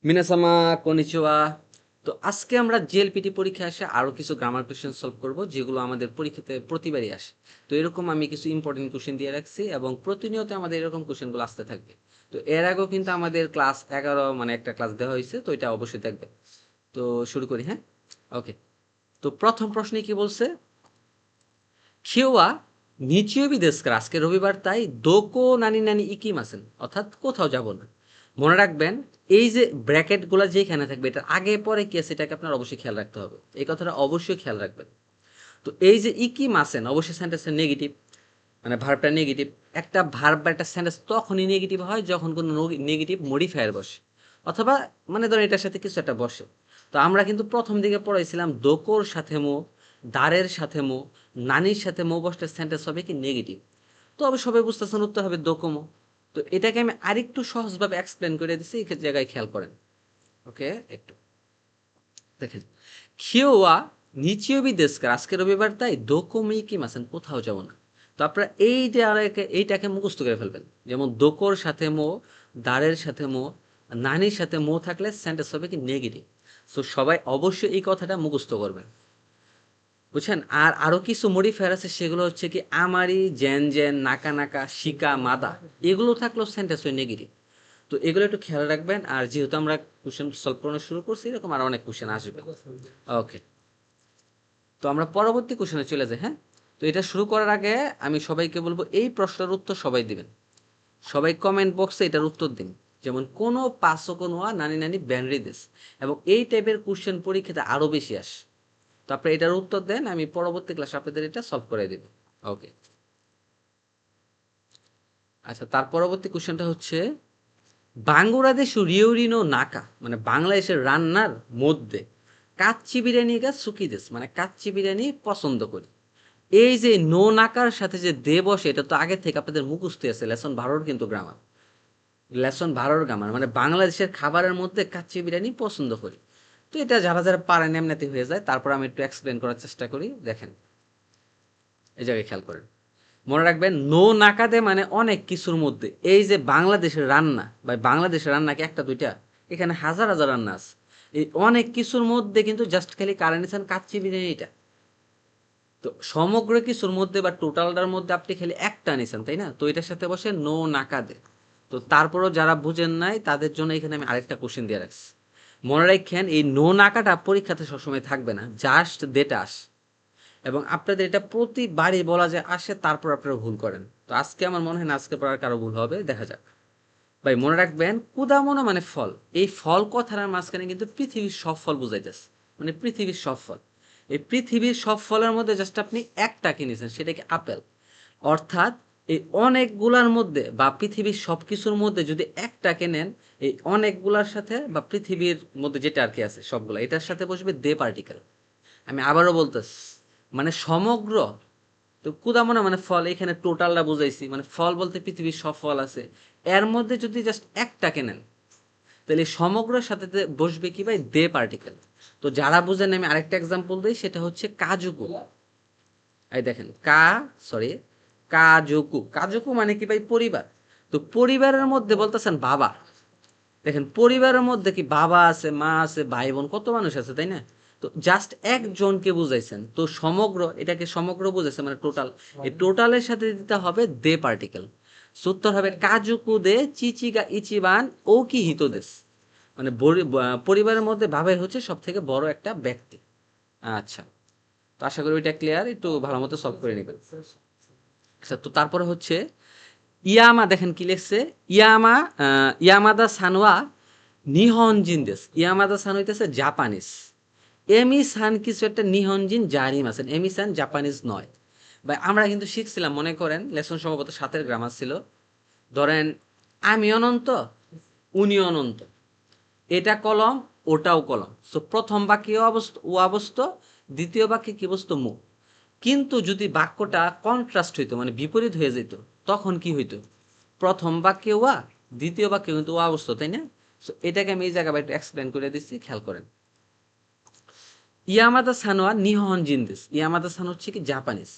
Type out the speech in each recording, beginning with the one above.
মিনাসামা কনিচিওয়া। তো আজকে আমরা জেএলপিটি পরীক্ষায় আসে আরো কিছু গ্রামার কোশ্চেন সলভ করব যেগুলো আমাদের পরীক্ষাতে প্রতিবারই আসে। তো এরকম আমি কিছু ইম্পর্টেন্ট কোশ্চেন দিয়ে রাখছি এবং প্রতিনিয়ত আমাদের এরকম কোশ্চেনগুলো আসতে থাকবে। তো এর আগেও কিন্তু আমাদের ক্লাস 11 মানে একটা ক্লাস দেওয়া হয়েছে, তো এটা অবশ্যই দেখবে। তো শুরু করি, হ্যাঁ? ওকে। তো প্রথম প্রশ্নে কি বলছে? খিওয়া নিচিওবি দেস্কার, আজকে রবিবার তাই দোকো নানি নানি ইকিমাসেন, অর্থাৎ কোথাও যাব না। মনে রাখবেন, এই যে ব্র্যাকেটগুলো যেখানে থাকবে এটার আগে পরে কি আছে এটাকে আপনার অবশ্যই খেয়াল রাখতে হবে, এই কথাটা অবশ্যই খেয়াল রাখবেন। তো এই যে ইকিমাসেন অবশ্যই সেন্টেন্সের নেগেটিভ, মানে ভার্বটা নেগেটিভ। একটা ভার্ব বা একটা সেন্টেন্স তখনই নেগেটিভ হয় যখন কোনো নেগেটিভ মডিফায়ার বসে, অথবা মানে ধরেন এটার সাথে কিছু একটা বসে। তো আমরা কিন্তু প্রথম দিকে পড়াইছিলাম দোকোর সাথে মো, দারের সাথে মো, নানির সাথে মো বসলে সেন্টেন্স হবে কি নেগেটিভ। তো অবশ্যই সবাই বুঝতেছেন উত্তর হবে দোকোমো। তো এটাকে আমি আরেকটু সহজভাবে এক্সপ্লেন করে দিচ্ছি, এই জায়গায় খেয়াল করেন। ওকে, একটু দেখেন। খিওয়া নিচিওবি দেস্কার, আজকে রবিবার তাই দোকোমি কি মাসেন, কোথাও যাব না। তো আপনারা এইটাকে মুখস্থ করে ফেলবেন। যেমন দোকোর সাথে মো, দাঁড়ের সাথে মো, নানির সাথে মো থাকলে সেন্টেন্স হবে কি নেগেটিভ। তো সবাই অবশ্যই এই কথাটা মুখস্থ করবেন, বুঝছেন? আর আরো কিছু মডিফায়ার আছে, সেগুলো হচ্ছে কি আমারি, জেন জেন, নাকা নাকা, শিকা, মাদা, এগুলো থাকলেও সেন্টেন্স হয় নেগেটিভ। তো এগুলো একটু খেয়াল রাখবেন। আর যেহেতু আমরা কোশ্চেন সলভ করানো শুরু করছি, এরকম আর অনেক কোশ্চেন আসবে। ওকে, তো আমরা পরবর্তী কোশ্চেনে চলে যাই, হ্যাঁ? তো এটা শুরু করার আগে আমি সবাইকে বলবো এই প্রশ্নের উত্তর সবাই দিবেন। সবাই কমেন্ট বক্সে এটার উত্তর দিন। যেমন কোনো পাঁচশো কোনো নানি নানি ব্যানরি দিস, এবং এই টাইপের কোশ্চেন পরীক্ষাতে আরো বেশি আসে। তো আপনি এটার উত্তর দেন, আমি পরবর্তী ক্লাসে আপনাদের এটা সলভ করে দেব। ওকে, আচ্ছা, তার পরবর্তী কোশ্চেনটা হচ্ছে বাংলাদেশ রিওরিনো নাকা, মানে বাংলাদেশের রান্নার মধ্যে কাচ্চি বিরিয়ানি গা সুকি দেশ, মানে কাচ্চি বিরিয়ানি পছন্দ করি। এই যে নো নাকার সাথে যে দে বসে, এটা তো আগে থেকে আপনাদের মুখস্থ আছে, লেসন 12 কিন্তু গ্রামার, লেসন 12 গ্রামার, মানে বাংলাদেশের খাবারের মধ্যে কাচ্চি বিরিয়ানি পছন্দ করি। তো এটা যারা যারা পারেন এমনিতে হয়ে যায়। তারপর আমি একটু এক্সপ্লেন করার চেষ্টা করি, দেখেন। এই জায়গায় খেয়াল করেন। মনে রাখবেন, নো নাকাদে মানে অনেক কিছুর মধ্যে। এই যে বাংলাদেশের রান্না বা বাংলাদেশের রান্না কি একটা দুইটা, এখানে হাজার হাজার রান্না আছে। এই অনেক কিছুর মধ্যে কিন্তু জাস্ট খালি কারণ নিছেন কাচ্চি বিরিয়ানিটা। তো সমগ্র কিছুর মধ্যে বা টোটালটার মধ্যে আপনি খালি একটা নিছেন, তাই না? তো এটার সাথে বসে নো নাকাদে। তো তারপরও যারা বুঝেন নাই তাদের জন্য এখানে আমি আরেকটা কোশ্চেন দিয়ে রাখছি। মনে রাখেন, এই নো নাকাটা পরীক্ষাতে সবসময় থাকবে না, জাস্ট দেটাস। এবং আপনাদের এটা প্রতিবারই বলা যায় আসে, তারপর আপনারা ভুল করেন। তো আজকে আমার মনে হয় না আজকে পড়ার কারো ভুল হবে, দেখা যাক। ভাই মনে রাখবেন, কুদামোনো মানে ফল। এই ফল কথার মাঝখানে কিন্তু পৃথিবীর সব ফল বুঝাইতেছে, মানে পৃথিবীর সব ফল। এই পৃথিবীর সব ফলের মধ্যে জাস্ট আপনি একটা কিনেছেন, সেটা কি আপেল। অর্থাৎ এই অনেকগুলার মধ্যে বা পৃথিবীর সব কিছুর মধ্যে যদি একটা কেনেন, এই অনেকগুলার সাথে বা পৃথিবীর মধ্যে যেটা আর কি আছে সবগুলা, এটার সাথে বসবে দে পার্টিকেল। আমি আবারও বলতেছি, মানে সমগ্র। তো কুদামোনা মানে ফল, এখানে টোটালটা বুঝাইছি, মানে ফল বলতে পৃথিবীর সব ফল আছে, এর মধ্যে যদি জাস্ট একটাকে নেন, তাহলে সমগ্রের সাথে বসবে কি ভাই, দে পার্টিকেল। তো যারা বুঝেন আমি আরেকটা এক্সাম্পল দিই, সেটা হচ্ছে কাজুকু। এই দেখেন, সরি, কাজুকু। কাজুকু মানে কি ভাই, পরিবার। তো পরিবারের মধ্যে বলতেছেন বাবা। দেখেন, পরিবারের মধ্যে কি বাবা আছে, মা আছে, ভাই বোন, কত মানুষ আছে, তাই না? তো জাস্ট একজনকে বুঝাইছেন, তো সমগ্র, এটাকে সমগ্র বুঝাইছে মানে টোটাল। এই টোটালের সাথে দিতে হবে দে পার্টিকেল। উত্তর হবে কাজুকু দে চিচিগা ইচিবান ও কি হিত দেশ, মানে পরিবারের মধ্যে বাবাই হচ্ছে সব থেকে বড় একটা ব্যক্তি। আচ্ছা, তো আশা করি ওইটা ক্লিয়ার, একটু ভালো মতো সলভ করে নেবেন। আচ্ছা, তো তারপরে হচ্ছে ইয়ামা, দেখেন কি লিখছে। ইয়ামা, ইয়ামাদা সানোয়া নিহনজিন দেশ। ইয়ামাদা সান হইতেছে জাপানিজ। এমি সান কিছু একটা নিহনজিন জারিম আছেন, এমি সান জাপানিজ নয়। বা আমরা কিন্তু শিখছিলাম, মনে করেন লেসন সম্ভবত 7 গ্রামার ছিল। ধরেন আমি অনন্ত, উনি অনন্ত, এটা কলম, ওটাও কলম। সো প্রথম বাক্যে ও অবস্থ, দ্বিতীয় বাক্যে কি বস্তু মু। কিন্তু যদি বাক্যটা কন্ট্রাস্ট হইতো, মানে বিপরীত হয়ে যেত, তখন কি হইতো? প্রথম বাক্যে ওয়া, দ্বিতীয় বাক্যে কিন্তু ওয়া অবস্থা, তাই না? সো এটাকে আমি এই জায়গায় একটু এক্সপ্লেন করে দিচ্ছি, খেয়াল করেন। ইয়ামাদা সানোয়া নিহনজিন দেশ, ইয়ামাদা সান হচ্ছে কি জাপানিজ।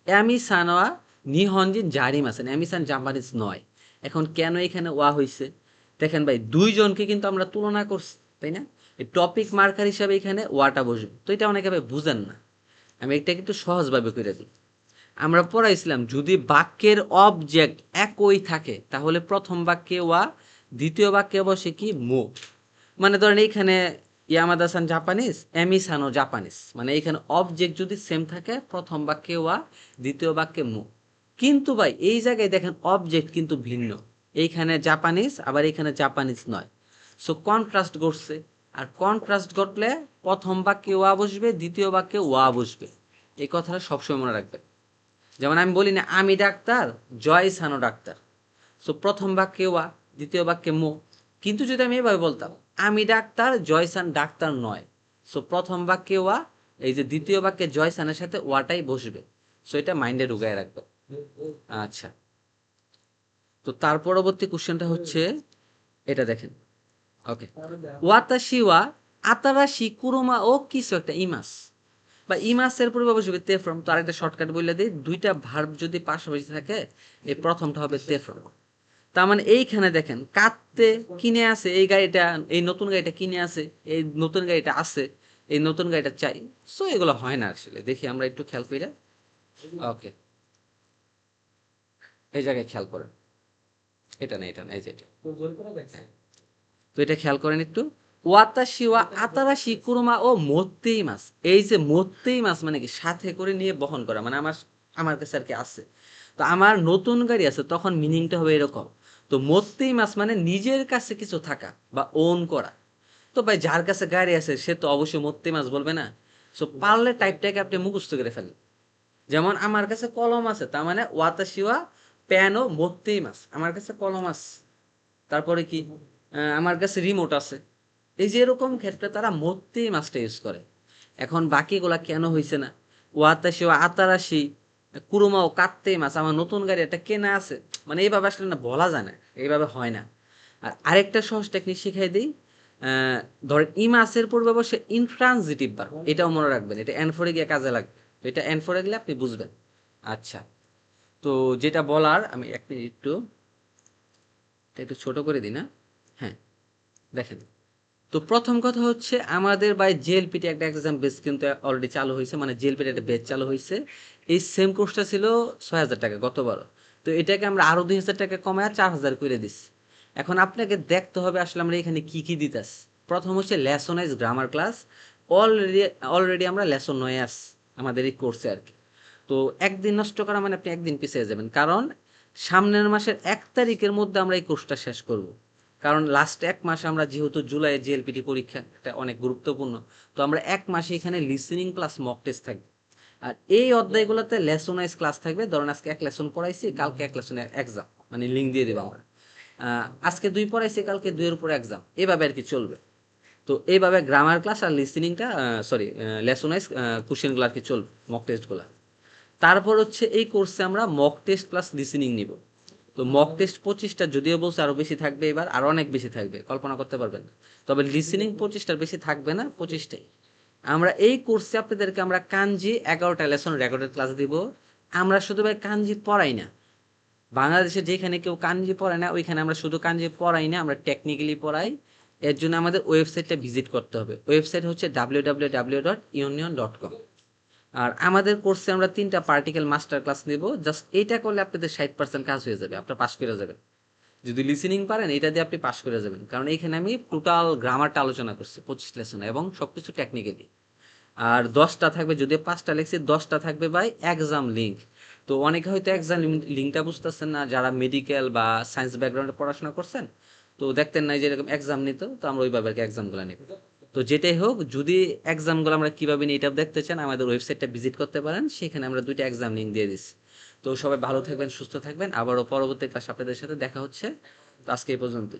এমি সানোয়া নিহনজিন জারিম আছেন, এমি সান জাপানিজ নয়। এখন কেন এখানে ওয়া হইছে? দেখেন ভাই দুইজনকে কিন্তু আমরা তুলনা করছি, তাই না? এই টপিক মার্কার হিসাবে এখানে ওয়াটা বসবে, তো এটা অনেকে ভাই বুঝেন না। আমি এটা কিন্তু সহজভাবে করে দিই। আমরা পড়াইছিলাম যদি বাক্যের অবজেক্ট একই থাকে তাহলে প্রথম বাক্যে ওয়া, দ্বিতীয় বাক্যে বসে কি মো। মানে ধরেন এইখানে ইয়ামাদা সান জাপানিজ, এমি সানও জাপানিজ, মানে এইখানে অবজেক্ট যদি সেম থাকে প্রথম বাক্যে ওয়া, দ্বিতীয় বাক্যে মো। কিন্তু ভাই এই জায়গায় দেখেন অবজেক্ট কিন্তু ভিন্ন, এইখানে জাপানিজ আবার এইখানে জাপানিজ নয়। সো কন্ট্রাস্ট ঘটছে, আর কন্ট্রাস্ট ঘটলে প্রথম বাক্যে ওয়া বসবে, দ্বিতীয় বাক্যে ওয়া বসবে। এই কথাটা সবসময় মনে রাখবেন। যেমন আমি বলি না আমি ডাক্তার, জয় সানো ডাক্তার, সো প্রথম বাক্যে ওয়া, দ্বিতীয় বাক্যে মো। কিন্তু যদি আমি এভাবে বলতাম আমি ডাক্তার, জয়সান ডাক্তার নয়, সো প্রথম বাক্যে ওয়া, এই যে দ্বিতীয় বাক্যে জয়সানের সাথে ওয়াটাই বসবে। সো এটা মাইন্ডে ঢুকায় রাখবে। আচ্ছা, তো তার পরবর্তী কোশ্চেনটা হচ্ছে এটা দেখেন। ওকে, ওয়াতাশি ওয়া আতারাশি কুরুমা ও কিছু একটা ইমাস, বা ইমাসের পূর্বে বসবে তে ফ্রম। তো আরেকটা শর্টকাট বলে দিই, দুইটা ভার্ব যদি পাশাপাশি থাকে এই প্রথমটা হবে তে ফ্রম। তার মানে এইখানে দেখেন কাঁদতে কিনে আছে এই গাড়িটা, এই নতুন গাড়িটা কিনে আছে, এই নতুন গাড়িটা আছে, এই নতুন গাড়িটা চাই। সো এগুলো হয় না আসলে, দেখি আমরা একটু খেয়াল করি। ওকে, এই জায়গায় খেয়াল করেন, এটা না এটা না, এই যে এটা। তো এটা খেয়াল করেন একটু, ওয়াতাশি ওয়া আতারাশি কুরমা ও মোত্তেই মাছ। এই যে মোত্তেই মাছ মানে কি সাথে করে নিয়ে বহন করা, মানে আমার আমার কাছে আর কি আছে, তো আমার নতুন গাড়ি আছে, তখন মিনিংটা হবে এরকম। তো মোত্তেই মাছ মানে নিজের কাছে কিছু থাকা বা ওন করা। তো ভাই যার কাছে গাড়ি আছে সে তো অবশ্যই মোত্তেই মাছ বলবে না। সো পারলে টাইপটাকে আপনি মুখস্থ করে ফেলেন। যেমন আমার কাছে কলম আছে, তার মানে ওয়াতাশি ওয়া পেন ও মোত্তেই মাছ, আমার কাছে কলম আছে। তারপরে কি, আমার কাছে রিমোট আছে। এই যে এরকম ক্ষেত্রে তারা মত্তেই মাছটা ইউজ করে। এখন বাকিগুলা কেন হয়েছে না, ওয়াতাশি ও আতারাশি কুরুমা ও কাত্তেই মাছ, আমার নতুন গাড়ি একটা কেনা আছে, মানে এইভাবে আসলে না বলা যায় না, এইভাবে হয় না। আর আরেকটা সহজ টেকনিক শিখাই দিই, ধরেন ই মাসের পূর্বে বসে ইনট্রানজিটিভ ভার্ব, এটাও মনে রাখবেন, এটা এনফোরে গিয়ে কাজে লাগবে। তো এটা এনফোরে গেলে আপনি বুঝবেন। আচ্ছা, তো যেটা বলার আমি এক মিনিট একটু এটা একটু ছোট করে দিই না। হ্যাঁ, দেখেন, তো প্রথম কথা হচ্ছে আমাদের বাই জেএলপিটি একটা এক্সাম বেস কিন্তু অলরেডি চালু হয়েছে, মানে জেএলপিটি একটা বেচ চালু হয়েছে। এই সেম কোর্সটা ছিল ৬,০০০ টাকা গতবার, তো এটাকে আমরা আরো ২,০০০ টাকা কমায় ৪,০০০ করে দিচ্ছি। এখন আপনাকে দেখতে হবে আসলে আমরা এখানে কি কি দিতেছি। প্রথম হচ্ছে লেসনাইজ গ্রামার ক্লাস, অলরেডি অলরেডি আমরা লেসন ৯ আসছি আমাদের এই কোর্সে আর কি। তো একদিন নষ্ট করা মানে আপনি একদিন পিছিয়ে যাবেন, কারণ সামনের মাসের ১ তারিখের মধ্যে আমরা এই কোর্সটা শেষ করব। কারণ লাস্ট ১ মাস আমরা যেহেতু জুলাই জিএলপিটি পরীক্ষা এটা অনেক গুরুত্বপূর্ণ, তো আমরা ১ মাসে এখানে লিসেনিং প্লাস মক টেস্ট থাকবে। আর এই অধ্যায়গুলোতে লেসন ওয়াইজ ক্লাস থাকবে, ধরুন আজকে 1 লেসন পড়াইছি, কালকে 1 লেসনের এক্সাম, মানে লিঙ্ক দিয়ে দেবো আমরা। আজকে 2 পড়াইছি, কালকে 2-এর উপর এক্সাম, এভাবে আর কি চলবে। তো এইভাবে গ্রামার ক্লাস আর লিসেনিংটা, সরি, লেসন ওয়াইজ কোশ্চেনগুলো আর কি চলবে, মক টেস্টগুলো। তারপর হচ্ছে এই কোর্সে আমরা মক টেস্ট প্লাস লিসেনিং নিব। তো মক টেস্ট 25টা, যদিও বলছে আরো বেশি থাকবে, এবার আরো অনেক বেশি থাকবে, কল্পনা করতে পারবেন না। তবে লিসেনিং 25টার বেশি থাকবে না, 25টাই। আমরা এই কোর্সে আপনাদেরকে আমরা কাঞ্জি 11টা লেসন রেকর্ডেড ক্লাস দিব। আমরা শুধু ভাই কাঞ্জি পড়াই না, বাংলাদেশে যেখানে কেউ কাঞ্জি পড়ায় না ওইখানে আমরা শুধু কাঞ্জি পড়াই না, আমরা টেকনিক্যালি পড়াই। এর জন্য আমাদের ওয়েবসাইটটা ভিজিট করতে হবে, ওয়েবসাইট হচ্ছে www.union.com। আর আমাদের কোর্সে আমরা 3টা পার্টিকেল মাস্টার ক্লাস নেব, জাস্ট এইটা করলে আপনাদের 60% কাজ হয়ে যাবে, আপনার পাস করে যাবেন। যদি লিসেনিং পারেন এটা দিয়ে আপনি পাস করে যাবেন, কারণ এইখানে আমি টোটাল গ্রামারটা আলোচনা করছি 25 লেসন এবং সবকিছু টেকনিক্যালি। আর 10টা থাকবে, যদি 5টা লিখছি 10টা থাকবে ভাই এক্সাম লিঙ্ক। তো অনেকে হয়তো এক্সাম লিঙ্কটা বুঝতেছেন না, যারা মেডিকেল বা সায়েন্স ব্যাকগ্রাউন্ডে পড়াশোনা করছেন, তো দেখতেন না যে এরকম এক্সাম নিত, তো আমরা ওইভাবে আর কি এক্সামগুলো নিব। তো যেটাই হোক, যদি এক্সামগুলো আমরা কিভাবে নিই এটা দেখতে চান, আমাদের ওয়েবসাইটটা ভিজিট করতে পারেন, সেখানে আমরা 2টা এক্সাম লিঙ্ক দিয়ে দিচ্ছি। তো সবাই ভালো থাকবেন, সুস্থ থাকবেন, আবারও পরবর্তী ক্লাস আপনাদের সাথে দেখা হচ্ছে। তো আজকে এই পর্যন্ত।